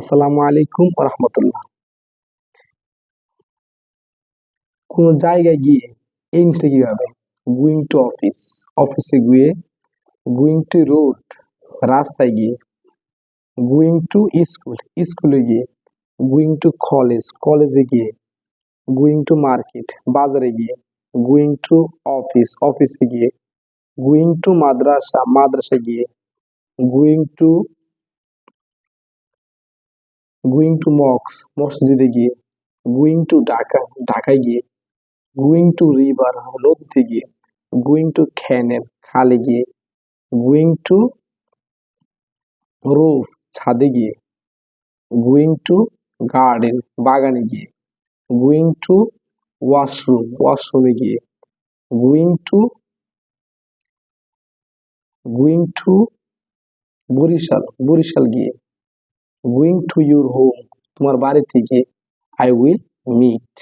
আসসালামু আলাইকুম রহমতুল্লাহ। কোন জায়গায় গিয়ে এই জিনিসটা কিভাবে গোয়িং টু অফিস, অফিসে গিয়ে, গোয়িং টু রোড, রাস্তায় গিয়ে, গোয়িং টু স্কুল, স্কুলে গিয়ে, গোয়িং টু কলেজ, কলেজে গিয়ে, গোয়িং টু মার্কেট, বাজারে গিয়ে, গোয়িং টু অফিস, অফিসে গিয়ে, গোয়িং টু মাদ্রাসা, মাদ্রাসা গিয়ে, going to going two Mox, মসজিদে গিয়ে, গোয়িং টু ঢাকা, ঢাকায় গিয়ে, গোয়িং টু রিভার, নদীতে গিয়ে, গোয়িং টু ক্যানেল, খালে গিয়ে, গোয়িং টু রুফ, ছাদে গিয়ে, গোয়িং টু গার্ডেন, বাগানে গিয়ে, গোয়িং টু ওয়াশরুম, ওয়াশরুমে গিয়ে, going to going to Barishal, Barishal গিয়ে, গোয়িং টু ইউর হোম, তোমার বাড়িতে গিয়ে, আই উইল মিট।